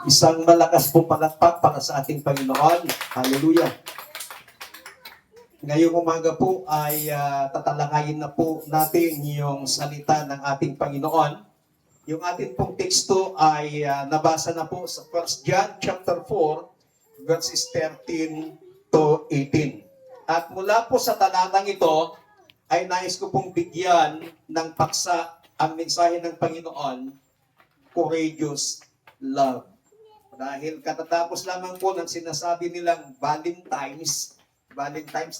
Isang malakas pong palakpak para sa ating Panginoon. Hallelujah. Ngayong umaga po ay tatalakayin na po natin yung salita ng ating Panginoon. Yung ating pong teksto ay nabasa na po sa 1 John chapter 4, verses 13 to 18. At mula po sa talatang ito, ay nais ko pong bigyan ng paksa ang mensahe ng Panginoon, courageous love. Dahil katatapos lamang po ng sinasabi nilang Valentine's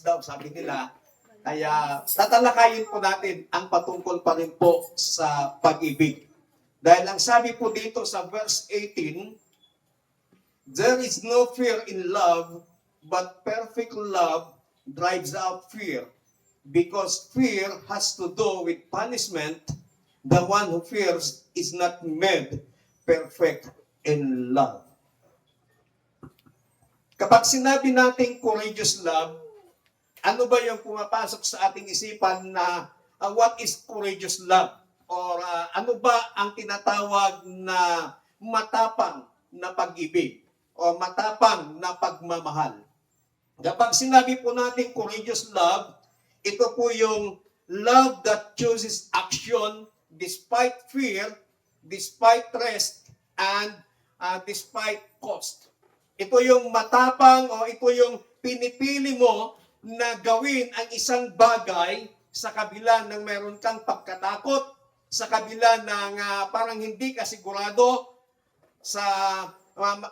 daw, sabi nila, kaya tatalakayin po natin ang patungkol pa rin po sa pag-ibig. Dahil ang sabi po dito sa verse 18, there is no fear in love, but perfect love drives out fear. Because fear has to do with punishment, the one who fears is not made perfect in love. Kapag sinabi nating courageous love, ano ba yung pumapasok sa ating isipan na what is courageous love? Or ano ba ang tinatawag na matapang na pag-ibig? O matapang na pagmamahal? Kapag sinabi po natin courageous love, ito po yung love that chooses action despite fear, despite risk, and despite cost. Ito yung matapang o ito yung pinipili mo na gawin ang isang bagay sa kabila ng meron kang pagkatakot, sa kabila ng parang hindi ka sigurado sa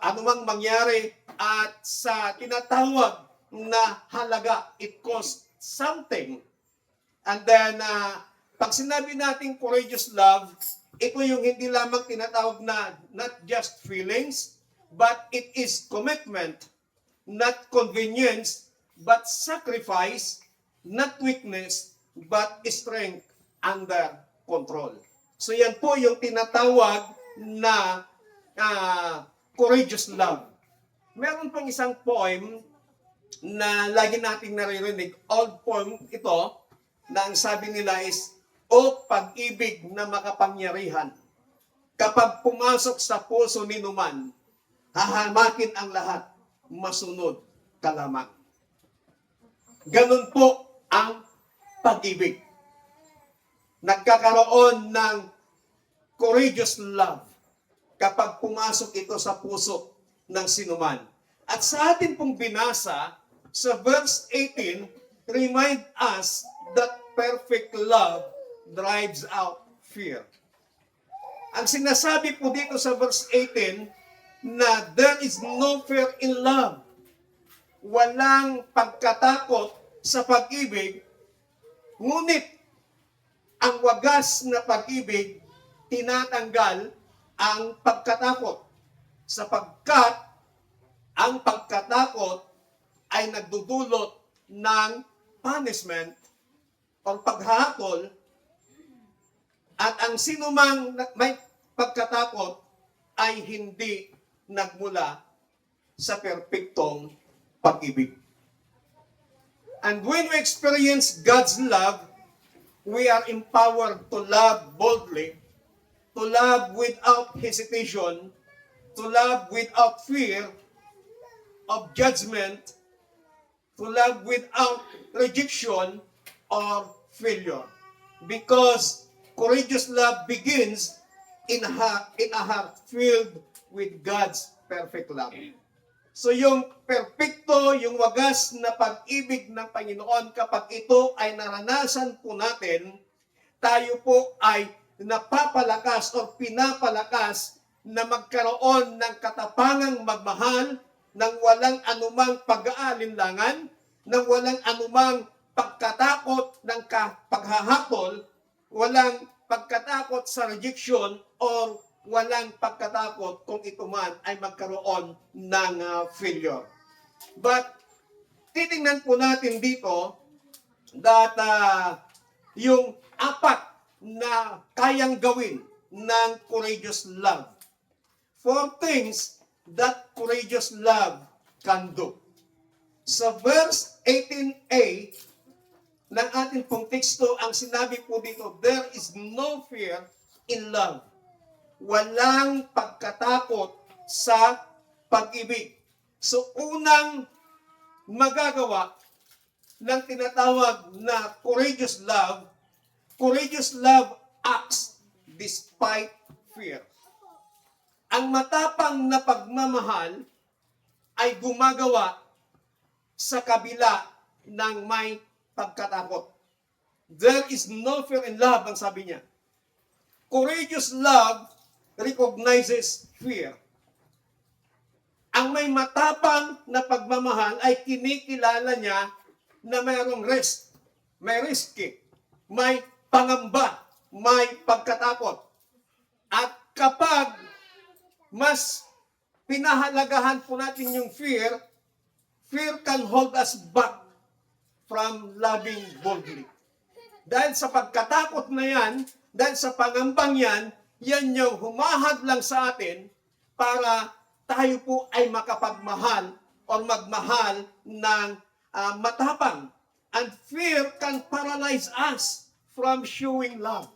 anumang mangyari at sa tinatawag na halaga, it costs something. And then, pag sinabi natin courageous love, ito yung hindi lamang tinatawag na not just feelings, but it is commitment, not convenience, but sacrifice, not weakness, but strength under control. So yan po yung tinatawag na courageous love. Meron pang isang poem na lagi nating naririnig, old poem ito, na ang sabi nila is, o pag-ibig na makapangyarihan, kapag pumasok sa puso ni numan, hahamakin ang lahat, masunod ka lamang. Ganun po ang pag-ibig. Nagkakaroon ng courageous love kapag pumasok ito sa puso ng sinuman. At sa atin pong binasa, sa verse 18, remind us that perfect love drives out fear. Ang sinasabi po dito sa verse 18, na there is no fear in love. Walang pagkatakot sa pag-ibig, ngunit ang wagas na pag-ibig tinatanggal ang pagkatakot, sapagkat ang pagkatakot ay nagdudulot ng punishment o paghahatol, at ang sinumang may pagkatakot ay hindi nagmula sa perpektong pag-ibig. And when we experience God's love, we are empowered to love boldly, to love without hesitation, to love without fear of judgment, to love without rejection or failure. Because courageous love begins in a heart filled with God's perfect love. So yung perpekto, yung wagas na pag-ibig ng Panginoon, kapag ito ay naranasan po natin, tayo po ay napapalakas o pinapalakas na magkaroon ng katapangang magmahal, ng walang anumang pag-aalinlangan, ng walang anumang pagkatakot ng paghahatol, walang pagkatakot sa rejection, or walang pagkatakot kung ito man ay magkaroon ng failure. But titingnan po natin dito that yung apat na kayang gawin ng courageous love. 4 things that courageous love can do. Sa verse 18a ng ating pong teksto, ang sinabi po dito, there is no fear in love. Walang pagkatakot sa pag-ibig. So, unang magagawa ng tinatawag na courageous love acts despite fear. Ang matapang na pagmamahal ay gumagawa sa kabila ng may pagkatakot. There is no fear in love, ang sabi niya. Courageous love recognizes fear. Ang may matapang na pagmamahal ay kinikilala niya na mayroong risk, may riski, may pangamba, may pagkatakot. At kapag mas pinahalagahan po natin yung fear can hold us back from loving boldly. Dahil sa pagkatakot na yan, dahil sa pangambang yan, yan yung humahadlang sa atin para tayo po ay makapagmahal o magmahal ng matapang. And fear can paralyze us from showing love.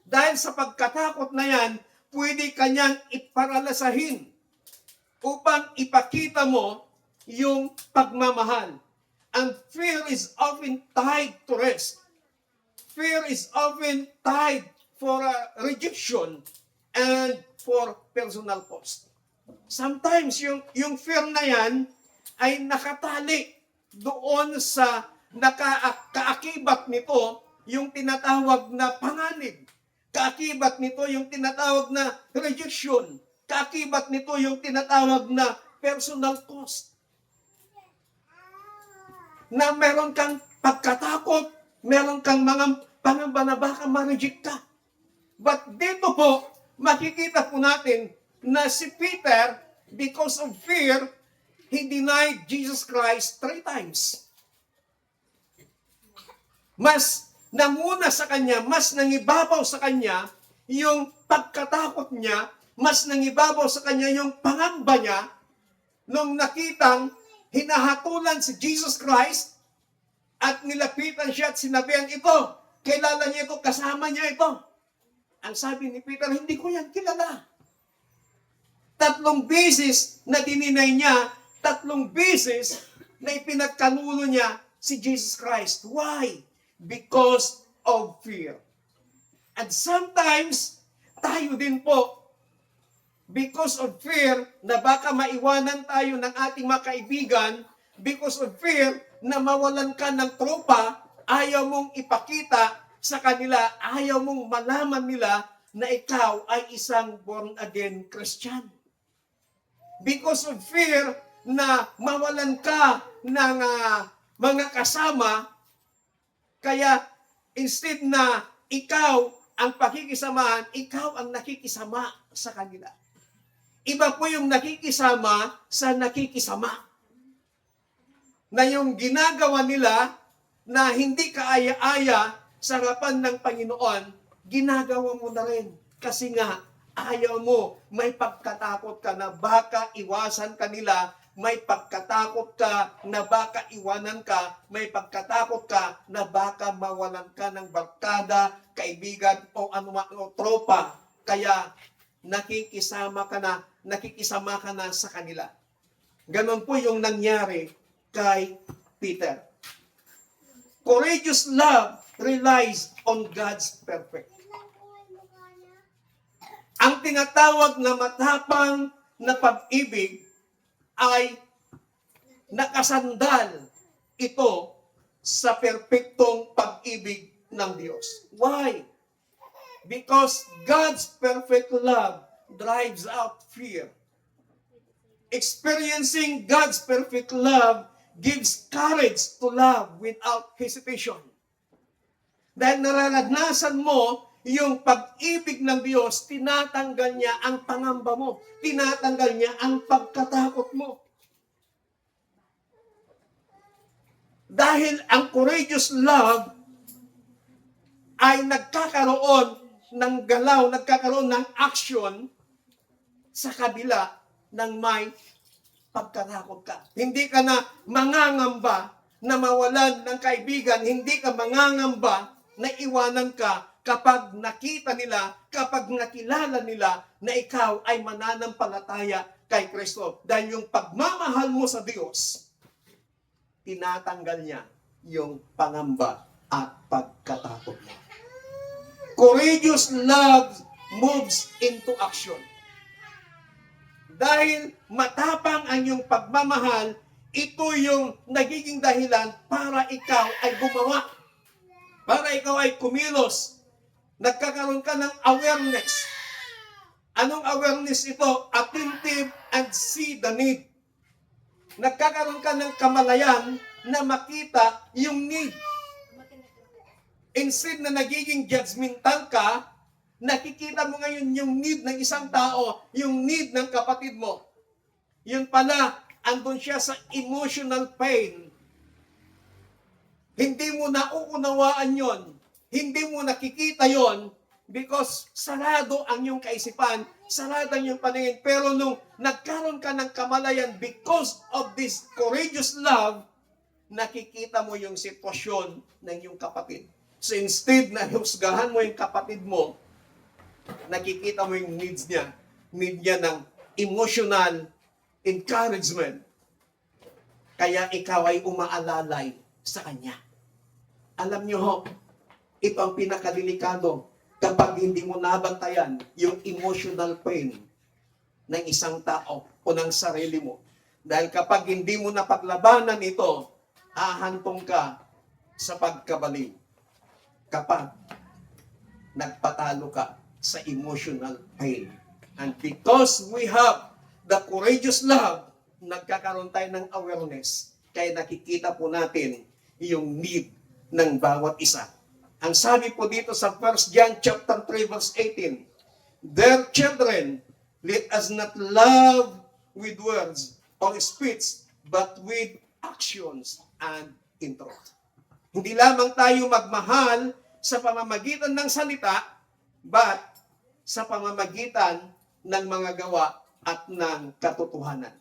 Dahil sa pagkatakot na yan, pwede kanyang iparalasahin upang ipakita mo yung pagmamahal. And fear is often tied to rest. Fear is often tied for rejection and for personal cost. Sometimes yung fear na yan ay nakatali doon sa kaakibat nito yung tinatawag na panganib. Kaakibat nito yung tinatawag na rejection. Kaakibat nito yung tinatawag na personal cost. Na meron kang pagkatakot, meron kang mga pangamba na baka ma-reject ka. But dito po, makikita po natin na si Peter, because of fear, he denied Jesus Christ 3 times. Mas nanguna sa kanya, mas nangibabaw sa kanya yung pagkatakot niya, mas nangibabaw sa kanya yung pangamba niya nung nakitang hinahatulan si Jesus Christ at nilapitan siya at sinabihan ito, kilala niya ito, kasama niya ito. Ang sabi ni Peter, hindi ko yan kilala. 3 beses na dininay niya, 3 beses na ipinagkanulo niya si Jesus Christ. Why? Because of fear. And sometimes, tayo din po, because of fear na baka maiwanan tayo ng ating mga kaibigan, because of fear na mawalan ka ng tropa, ayaw mong ipakita sa kanila, ayaw mong malaman nila na ikaw ay isang born-again Christian. Because of fear na mawalan ka ng mga kasama, kaya instead na ikaw ang pakikisamahan, ikaw ang nakikisama sa kanila. Iba po yung nakikisama sa nakikisama. Na yung ginagawa nila na hindi kaaya-aya sa harapan ng Panginoon, ginagawa mo na rin. Kasi nga, ayaw mo, may pagkatakot ka na baka iwasan ka nila, may pagkatakot ka na baka iwanan ka, may pagkatakot ka na baka mawalan ka ng barkada, kaibigan o tropa. Kaya nakikisama ka na sa kanila. Ganon po yung nangyari kay Peter. Courageous love relies on God's perfect. Ang tinatawag na matapang na pag-ibig ay nakasandal ito sa perpektong pag-ibig ng Diyos. Why? Because God's perfect love drives out fear. Experiencing God's perfect love gives courage to love without hesitation. Dahil naranasan mo yung pag-ibig ng Diyos, tinatanggal niya ang pangamba mo. Tinatanggal niya ang pagkatakot mo. Dahil ang courageous love ay nagkakaroon ng galaw, nagkakaroon ng action sa kabila ng may pagkatakot ka. Hindi ka na mangangamba na mawalan ng kaibigan, hindi ka mangangamba na iwanan ka kapag nakita nila, kapag nakilala nila na ikaw ay mananampalataya kay Kristo. Dahil yung pagmamahal mo sa Diyos, tinatanggal niya yung pangamba at pagkatakot mo. Courageous love moves into action. Dahil matapang ang iyong pagmamahal, ito yung nagiging dahilan para ikaw ay gumawa. Para ikaw ay kumilos. Nagkakaroon ka ng awareness. Anong awareness ito? Attentive and see the need. Nagkakaroon ka ng kamalayan na makita yung need. Instead na nagiging judgmental ka, nakikita mo ngayon yung need ng isang tao, yung need ng kapatid mo. Yun pala, andun siya sa emotional pain. Hindi mo nauunawaan yon, hindi mo nakikita yon, because sarado ang iyong kaisipan, sarado ang iyong paningin. Pero nung nagkaroon ka ng kamalayan because of this courageous love, nakikita mo yung sitwasyon ng iyong kapatid. So instead na husgahan mo yung kapatid mo, nakikita mo yung needs niya. Need niya ng emotional encouragement. Kaya ikaw ay umaalalay sa kanya. Alam niyo ho, ito ang pinakadelikado kapag hindi mo nabantayan yung emotional pain ng isang tao o ng sarili mo. Dahil kapag hindi mo napaglabanan ito, hahantong ka sa pagkabaliw. Kapag nagpatalo ka sa emotional pain. And because we have the courageous love, nagkakaroon tayo ng awareness. Kaya nakikita po natin yung need ng bawat isa. Ang sabi po dito sa 1 John chapter 3 verse 18, "Dear children, let us not love with words or speech, but with actions and in truth." Hindi lamang tayo magmahal sa pamamagitan ng salita, but sa pamamagitan ng mga gawa at ng katotohanan.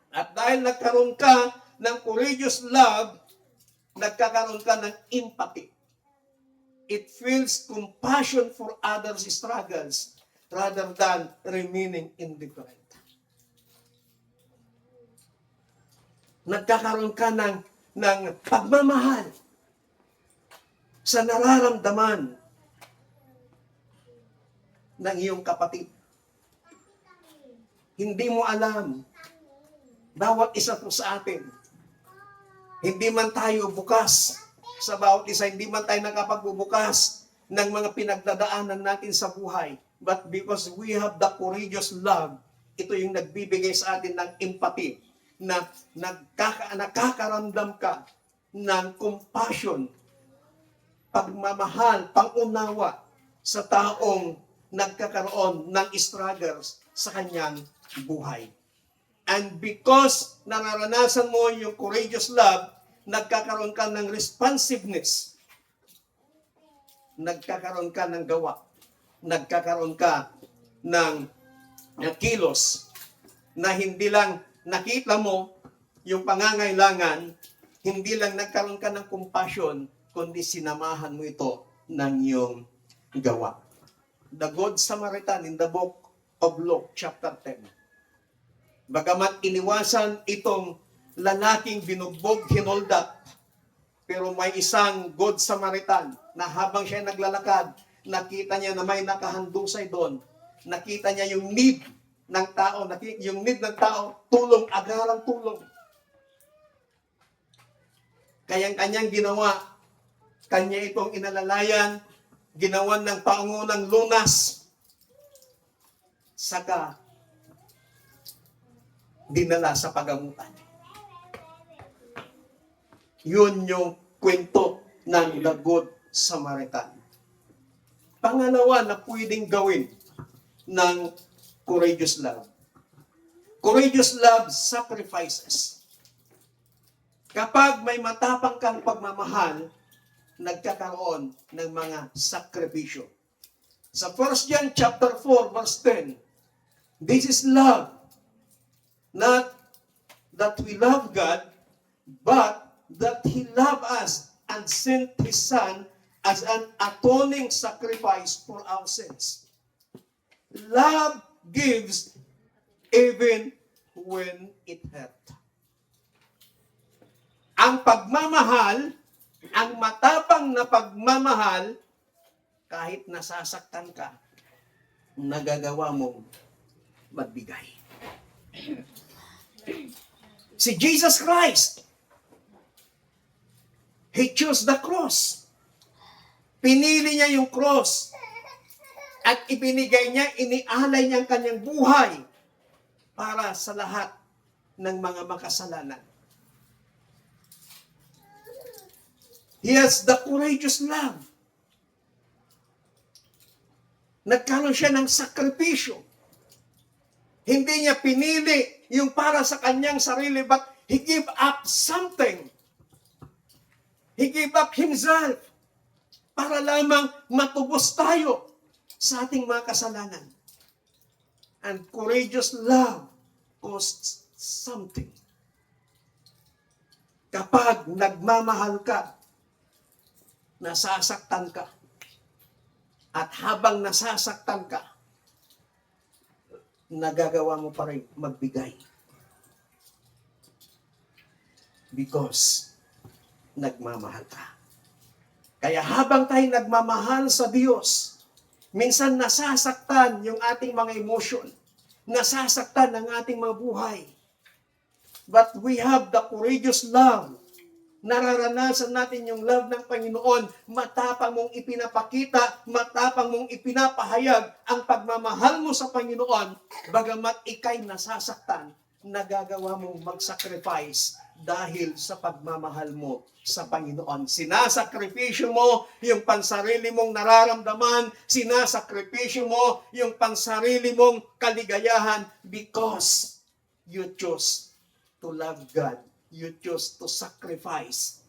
At dahil nagkaroon ka ng courageous love, nagkakaroon ka ng empathy. It feels compassion for others' struggles rather than remaining indifferent. Nagkakaroon ka ng pagmamahal sa nararamdaman ng iyong kapatid. Hindi mo alam, bawat isa po sa atin, hindi man tayo bukas sa bawat isa, hindi man tayo nakapagbubukas ng mga pinagdadaanan natin sa buhay. But because we have the courageous love, ito yung nagbibigay sa atin ng empathy, na nakakaramdam ka ng compassion, pagmamahal, pangunawa sa taong nagkakaroon ng struggles sa kanyang buhay. And because nararanasan mo yung courageous love, nagkakaroon ka ng responsiveness. Nagkakaroon ka ng gawa. Nagkakaroon ka ng kilos na hindi lang nakita mo yung pangangailangan, hindi lang nagkaroon ka ng compassion, kundi sinamahan mo ito ng iyong gawa. The Good Samaritan in the book of Luke, chapter 10. Bagamat iniwasan itong lalaking binugbog, hinoldat, pero may isang Good Samaritan na habang siya naglalakad, nakita niya na may nakahandusay doon. Nakita niya yung need ng tao, yung need ng tao, tulong, agarang tulong. Kanyang ginawa, kanya itong inalalayan, ginawan ng pangunang lunas, saka dinala sa pagamutan. Yun yung kwento ng The Good Samaritan. Pangalawa na pwedeng gawin ng courageous love. Courageous love sacrifices. Kapag may matapang kang pagmamahal, nagkakaroon ng mga sakripisyo. Sa 1 John chapter 4 verse 10, this is love. Not that we love God, but that He loved us and sent His Son as an atoning sacrifice for our sins. Love gives even when it hurts. Ang pagmamahal, ang matapang na pagmamahal, kahit nasasaktan ka, nagagawa mong magbigay. Si Jesus Christ, He chose the cross. Pinili niya yung cross. At ibinigay niya, inialay niya ang kanyang buhay para sa lahat ng mga makasalanan. He has the courageous love. Nagkaroon siya ng sakripisyo. Hindi niya pinili yung para sa kanyang sarili, but He gave up something. He gave up Himself para lamang matubos tayo sa ating mga kasalanan. And courageous love costs something. Kapag nagmamahal ka, nasasaktan ka. At habang nasasaktan ka, nagagawa mo pa rin magbigay. Because nagmamahal ka. Kaya habang tayo nagmamahal sa Diyos, minsan nasasaktan yung ating mga emosyon, nasasaktan ang ating mga buhay. But we have the courageous love. Nararanasan natin yung love ng Panginoon, matapang mong ipinapakita, matapang mong ipinapahayag ang pagmamahal mo sa Panginoon, bagamat ikay nasasaktan, nagagawa mong mag-sacrifice dahil sa pagmamahal mo sa Panginoon. Sinasakripisyo mo yung pansarili mong nararamdaman, sinasakripisyo mo yung pansarili mong kaligayahan because you choose to love God. You choose to sacrifice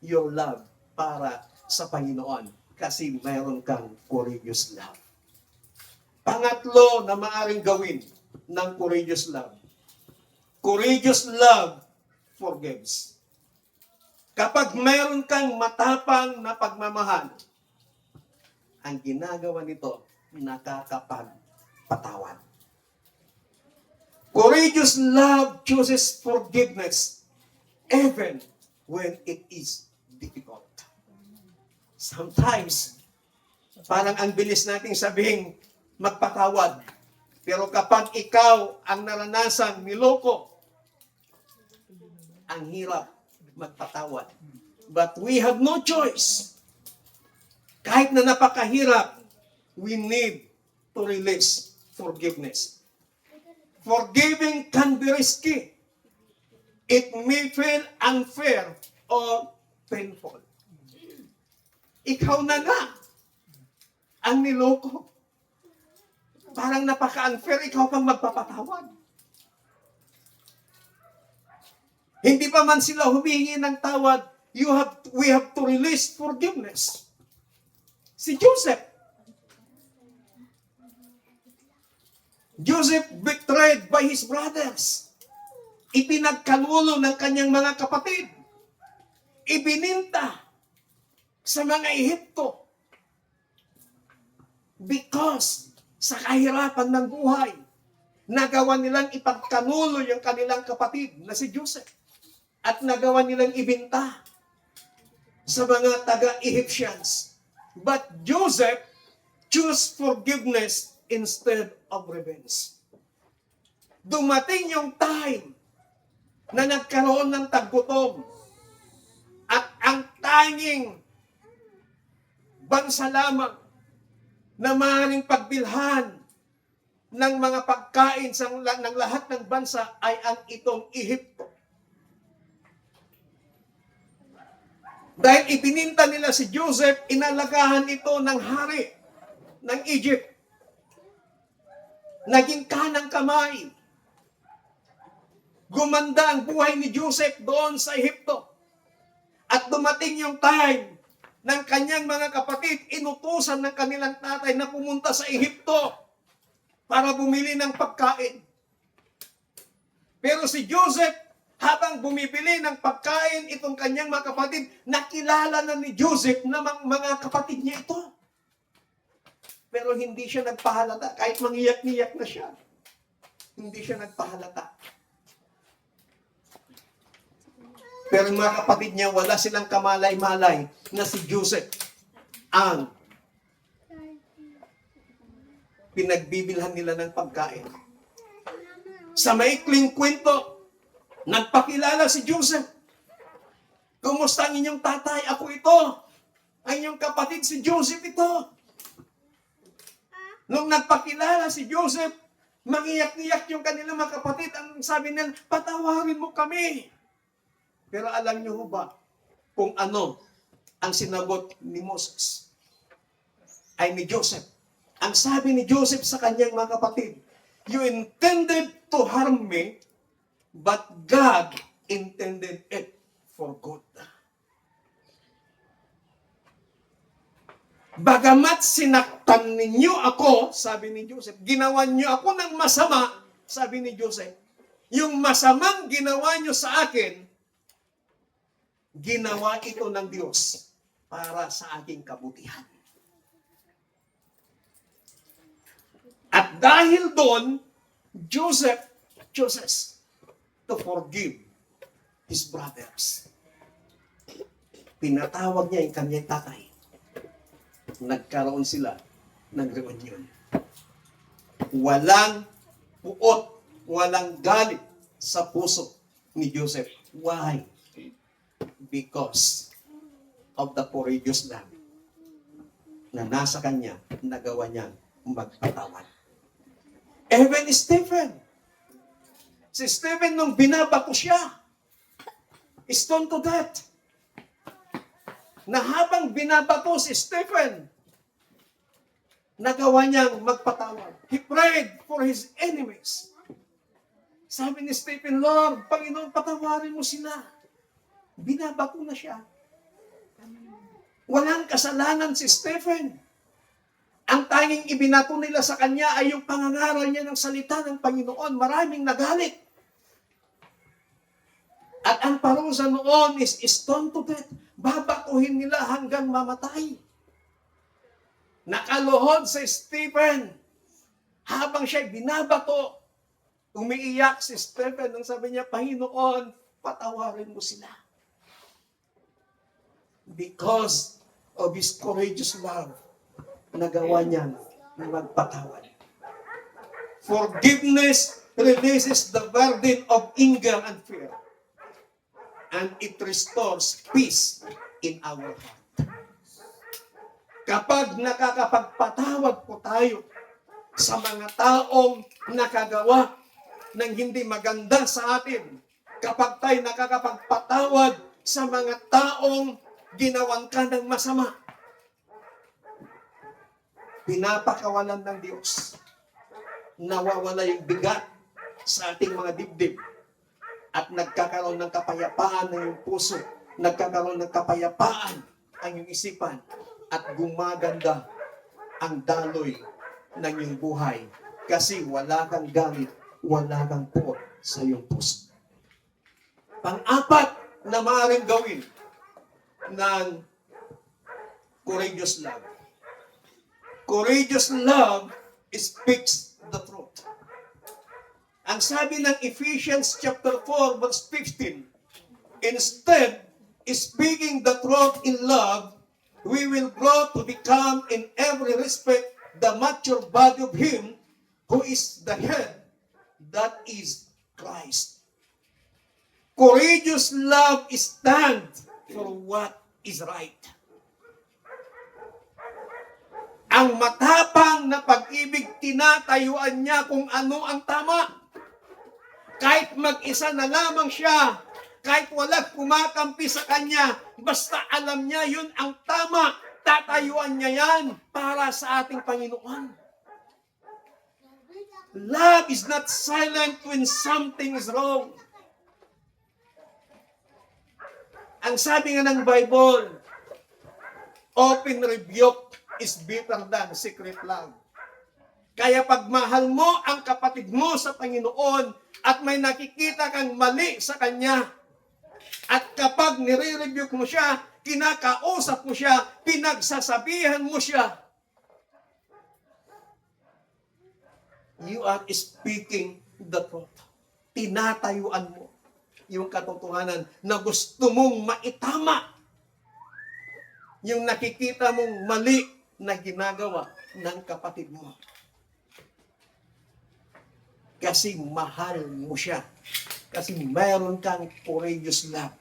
your love para sa Panginoon kasi mayroon kang courageous love. Pangatlo na maaaring gawin ng courageous love. Courageous love forgives. Kapag mayroon kang matapang na pagmamahal, ang ginagawa nito, nakakapagpatawad. Courageous love chooses forgiveness even when it is difficult. Sometimes, parang ang bilis nating sabihing magpatawad. Pero kapag ikaw ang naranasang niloko, ang hirap magpatawad. But we have no choice. Kahit na napakahirap, we need to release forgiveness. Forgiving can be risky. It may feel unfair or painful. Ikaw na ang niloko. Parang napaka-unfair, ikaw pang magpapatawad. Hindi pa man sila humingi ng tawad, we have to release forgiveness. Si Joseph betrayed by his brothers. Ipinagkanulo ng kanyang mga kapatid. Ibininta sa mga Ehipto. Because sa kahirapan ng buhay, nagawa nilang ipagkanulo yung kanilang kapatid na si Joseph. At nagawa nilang ibinta sa mga taga-Egyptians. But Joseph chose forgiveness instead of revenge. Dumating yung time na nagkaroon ng taggutom at ang tanging bansa lamang na maaaring pagbilhan ng mga pagkain ng lahat ng bansa ay ang itong Ehipto. Dahil ipininta nila si Joseph, inalagahan ito ng hari ng Egypt. Naging kanang kamay. Gumanda ang buhay ni Joseph doon sa Ehipto. At dumating yung time ng kanyang mga kapatid, inutusan ng kanilang tatay na pumunta sa Ehipto para bumili ng pagkain. Pero si Joseph, Habang bumibili ng pagkain itong kanyang mga kapatid, nakilala na ni Joseph na mga kapatid niya ito. Pero hindi siya nagpahalata. Kahit mangiyak-ngiyak na siya, hindi siya nagpahalata. Pero yung mga kapatid niya, wala silang kamalay-malay na si Joseph ang pinagbibilhan nila ng pagkain. Sa maikling kwento, nagpakilala si Joseph. Kumusta ang inyong tatay? Ako ito. Ang inyong kapatid si Joseph ito. Nung nagpakilala si Joseph, mangiyak-iyak yung kanilang mga kapatid. Ang sabi nila, patawarin mo kami. Pero alam niyo ba kung ano ang sinagot ni Moses? Ay ni Joseph. Ang sabi ni Joseph sa kanyang mga kapatid, you intended to harm me, but God intended it for good. Bagamat sinaktan ninyo ako, sabi ni Joseph, ginawa niyo ako ng masama, sabi ni Joseph, yung masamang ginawa niyo sa akin, ginawa ito ng Diyos para sa aking kabutihan. At dahil doon, Joseph chooses to forgive his brothers. Pinatawag niya yung kanyang tatay. Nagkaroon sila ng reunion. Walang puot, walang galit sa puso ni Joseph. Why? Because of the courageous love na nasa kanya, nagawa niya magpatawad. Even Stephen. Si Stephen nung binabato siya, stoned to death. Na habang binabato si Stephen, nagawa niyang magpatawad. He prayed for his enemies. Sabi ni Stephen, Lord, Panginoon, patawarin mo sila. Binabato na siya. Walang kasalanan si Stephen. Ang tanging ibinato nila sa kanya ay yung pangangaral niya ng salita ng Panginoon. Maraming nagalit. At ang parusa noon is stoned to death. Babatuhin nila hanggang mamatay. Nakaluhod si Stephen. Habang siya binabato, umiiyak si Stephen nang sabi niya, Panginoon, patawarin mo sila. Because of his courageous love, nagawa niya magpatawad. Forgiveness releases the burden of anger and fear. And it restores peace in our heart. Kapag nakakapagpatawad po tayo sa mga taong nakagawa ng hindi maganda sa atin, kapag tayo nakakapagpatawad sa mga taong ginawan ka ng masama, pinapakawalan ng Diyos. Nawawala yung bigat sa ating mga dibdib at nagkakaroon ng kapayapaan ng iyong puso, nagkakaroon ng kapayapaan ang iyong isipan at gumaganda ang daloy ng iyong buhay kasi wala kang galit, wala kang puot sa iyong puso. Pang-apat na maaaring gawin ng courageous love. Courageous love speaks the truth. Ang sabi ng Ephesians chapter 4 verse 15, instead, speaking the truth in love, we will grow to become in every respect the mature body of Him who is the head, that is Christ. Courageous love stands for what is right. Ang matapang na pag-ibig, tinatayuan niya kung ano ang tama. Kahit mag-isa na lamang siya, kahit walang kumakampi sa kanya, basta alam niya yun ang tama, tatayuan niya yan para sa ating Panginoon. Love is not silent when something is wrong. Ang sabi nga ng Bible, open rebuke is better than secret love. Kaya pagmahal mo ang kapatid mo sa Panginoon at may nakikita kang mali sa kanya, at kapag nire-rebuke mo siya, kinakausap mo siya, pinagsasabihan mo siya, you are speaking the truth. Tinatayuan mo yung katotohanan na gusto mong maitama yung nakikita mong mali na ginagawa ng kapatid mo. Kasi mahal mo siya. Kasi mayroon kang courageous love.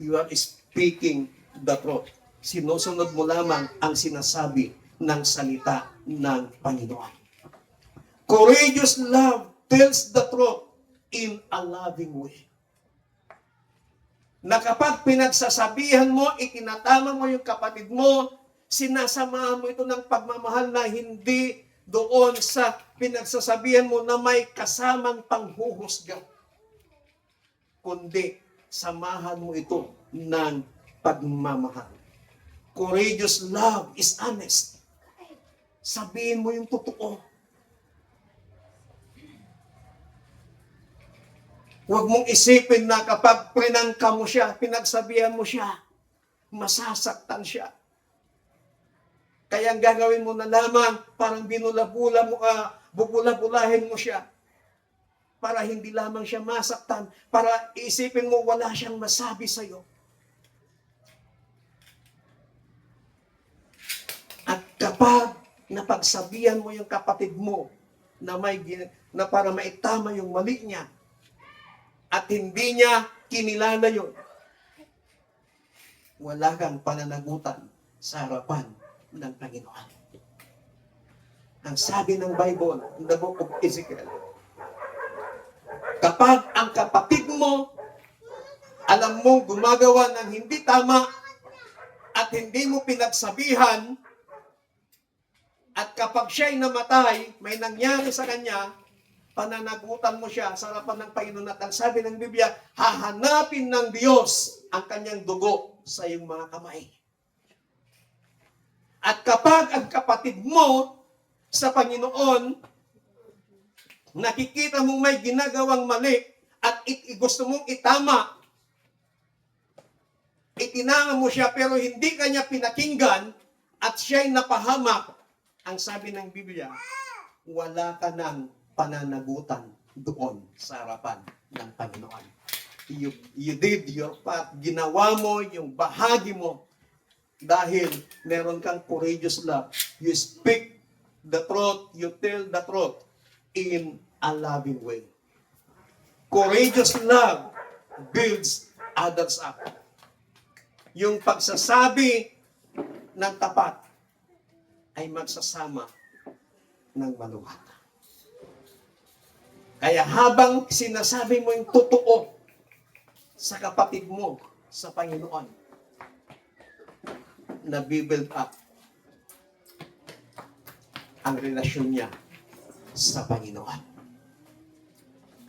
You are speaking the truth. Sinusunod mo lamang ang sinasabi ng salita ng Panginoon. Courageous love tells the truth in a loving way. Na kapag pinagsasabihan mo, itinatama mo yung kapatid mo, sinasamahan mo ito ng pagmamahal na hindi doon sa pinagsasabihan mo na may kasamang panghuhusga, kundi samahan mo ito ng pagmamahal. Courageous love is honest. Sabihin mo yung totoo. Huwag mong isipin na kapag prinangka mo siya, pinagsabihan mo siya, masasaktan siya. Kaya ang gagawin mo na lamang, parang binulabula mo, bubula-bulahin mo siya. Para hindi lamang siya masaktan, para isipin mo wala siyang masabi sa'yo. At kapag napagsabihan mo yung kapatid mo na para maitama yung mali niya, at hindi niya kinilala yun, wala kang pananagutan sa harapan ng Panginoon. Ang sabi ng Bible, in the book of Ezekiel, kapag ang kapatid mo, alam mong gumagawa ng hindi tama, at hindi mo pinagsabihan, at kapag siya'y namatay, may nangyari sa kanya, pananagutan mo siya sa harapan ng Panginoon, at ang sabi ng Biblia, hahanapin ng Diyos ang kanyang dugo sa iyong mga kamay. At kapag ang kapatid mo sa Panginoon, nakikita mong may ginagawang mali at gusto mong itama, itinama mo siya pero hindi kanya pinakinggan at siya'y napahamak, ang sabi ng Biblia, wala ka ng pananagutan doon sa harapan ng Panginoon. You did your part. Ginawa mo yung bahagi mo dahil meron kang courageous love. You speak the truth, you tell the truth in a loving way. Courageous love builds others up. Yung pagsasabi ng tapat ay magsasama ng maluwag. Kaya habang sinasabi mo yung totoo sa kapatid mo sa Panginoon, nabibuild up ang relasyon niya sa Panginoon.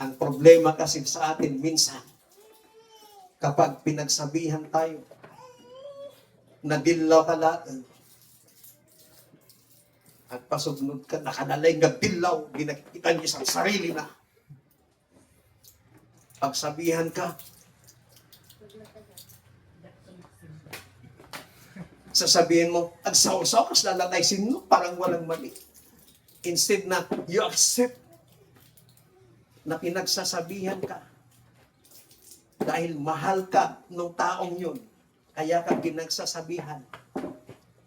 Ang problema kasi sa atin minsan, kapag pinagsabihan tayo, nadilaw ka lahat, at pasugnod ka, nakadalay nga dilaw, ginakita niya sa sarili na. Pagsabihan ka, sasabihin mo, agsaw-saw, kas lalatay sino, parang walang mali. Instead na, you accept na pinagsasabihan ka. Dahil mahal ka ng taong yun, kaya ka pinagsasabihan.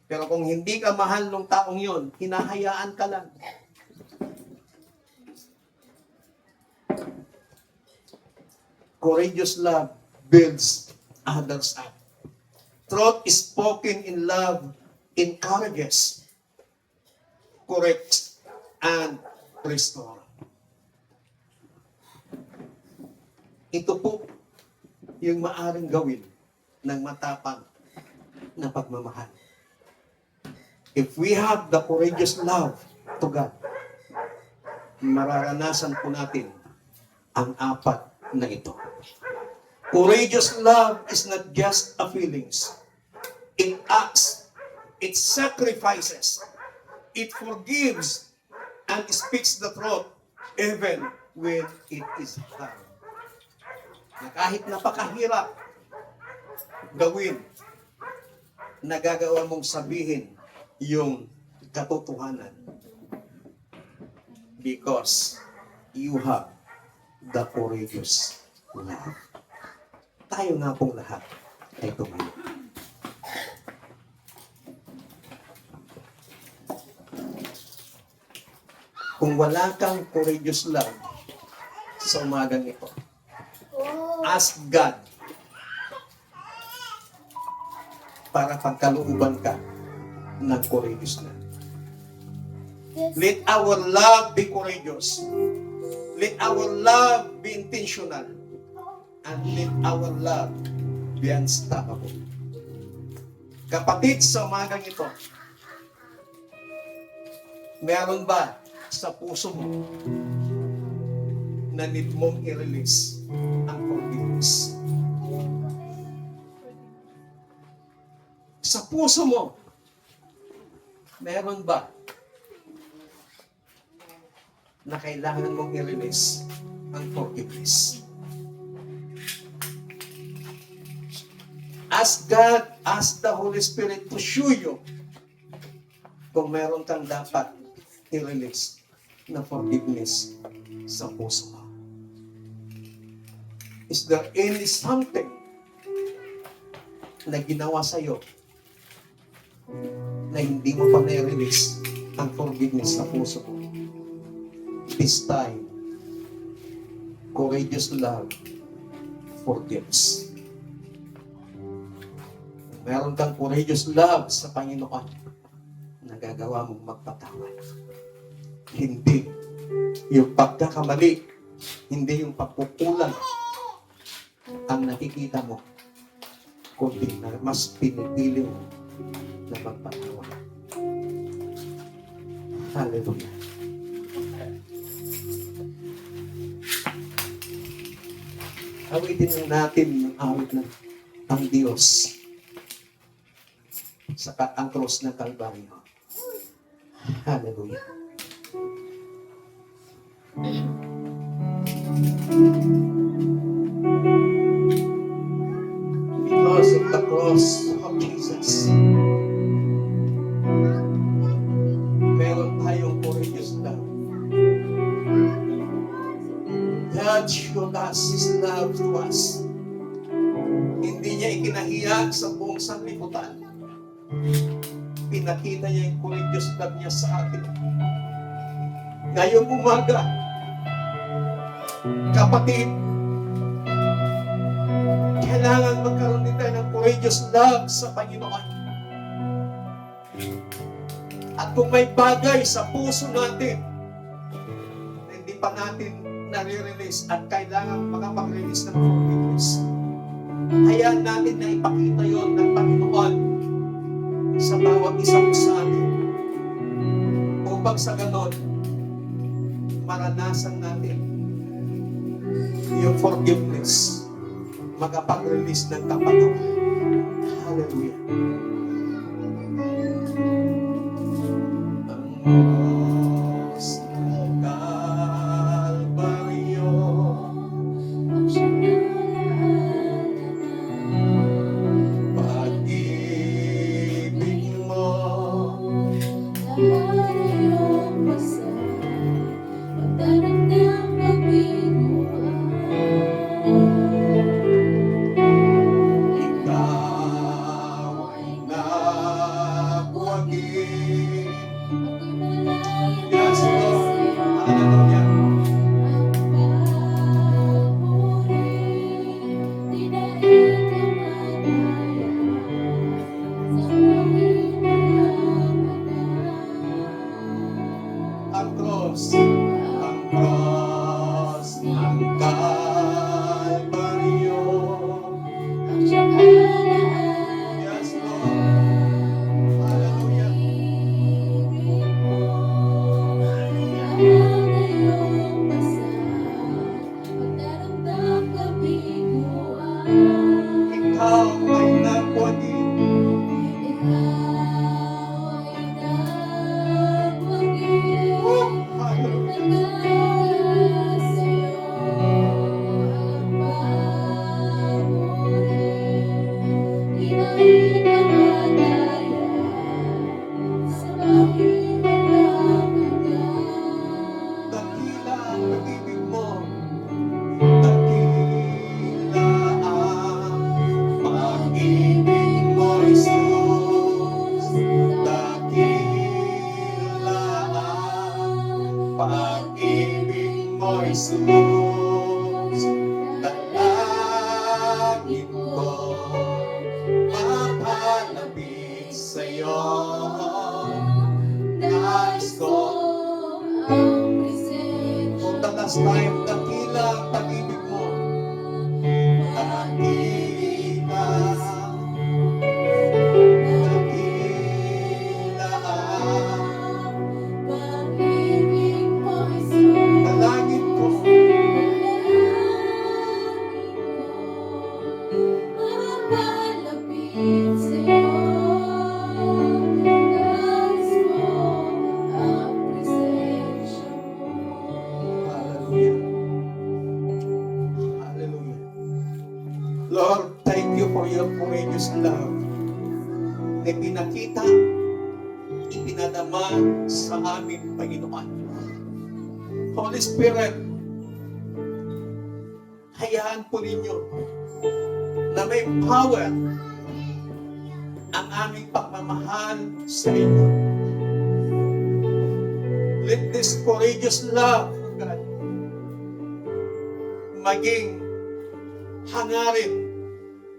Pero kung hindi ka mahal ng taong yun, hinahayaan ka lang. Courageous love builds others up. Truth is spoken in love encourages, corrects, and restores. Ito po yung maaring gawin ng matapang na pagmamahal. If we have the courageous love to God, mararanasan po natin ang apat na ito. Courageous love is not just a feelings. It acts, it sacrifices, it forgives, and speaks the truth even when it is hard. Na kahit napakahirap gawin, nagagawa mong sabihin yung katotohanan because you have the courageous love. Tayo nga pong lahat ay tumayo. Kung wala kang courageous love sa umagang ito, ask God para pagkalooban ka ng courageous love. Let our love be courageous. Let our love be intentional. And let our love be unstoppable. Kapatid, sa umagang ito, meron ba sa puso mo na need mong i-release ang forgiveness? Sa puso mo, meron ba na kailangan mong i-release ang forgiveness? Ask God, ask the Holy Spirit to show you kung meron kang dapat i-release na forgiveness sa puso mo. Is there any something na ginawa sa'yo na hindi mo pa na-release ang forgiveness sa puso mo? This time, courageous love forgives. Meron kang courageous love sa Panginoon, nagagawa mong magpatawad. Hindi yung pagkakamali, hindi yung pagkukulang ang nakikita mo, kundi na mas pinipili mo na magpatawad. Hallelujah. Awitin natin yung awit ng ang Diyos sa ang cross ng Kalbaryo. Hallelujah. Because of the cross of Jesus, meron tayong courageous love. God showed us His love to us. Hindi niya ikinahiya sa buong sanlibutan. Pinakita niya yung courageous love niya sa atin. Ngayong umaga, kapatid, kailangan magkaroon din tayo ng courageous love sa Panginoon. At kung may bagay sa puso natin na hindi pa natin nare-release at kailangan makapag-release ng forgiveness, hayaan natin na ipakita yon ng Panginoon sa bawat isang sa atin. Upang sa ganon, maranasan natin yung forgiveness, makapag-release ng kapatawaran. Hallelujah. Lord, thank you for your courageous love na pinakita, ipinadama sa aming Panginoon. Holy Spirit, hayaan po ninyo na may power ang aming pagmamahal sa inyo. Let this courageous love, God, maging hangarin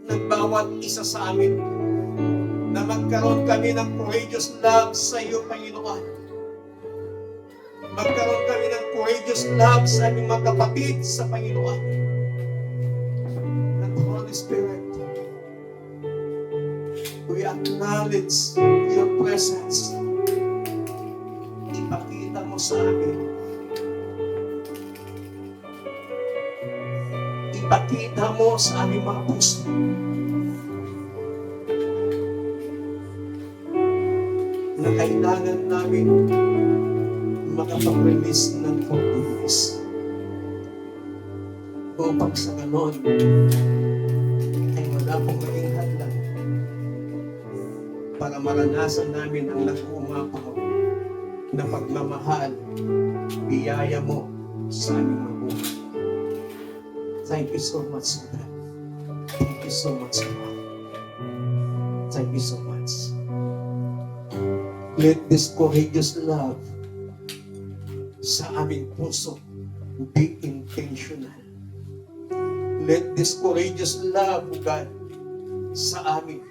ng bawat isa sa amin na magkaroon kami ng courageous love sa iyo, Panginoon. Magkaroon kami ng courageous love sa aming mga kapatid sa Panginoon. And Holy Spirit, we acknowledge your presence. Ipakita mo sa amin. Ipakita mo sa aming mga puso na kailangan namin makapag-release ng forgiveness. Upang sa ganon ay wala pong maging hadlang para maranasan namin ang nag-uumapaw na pagmamahal, biyaya mo sa aming mabuhay. Thank you so much, God. Thank you so much, God. Thank you so much. Let this courageous love sa aming puso be intentional. Let this courageous love, God, sa amin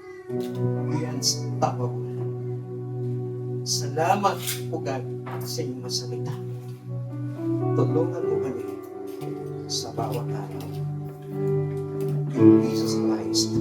be unstoppable. Salamat, O God, sa iyong masalita. Tulungan mo kami sa bawat araw. In Jesus Christ,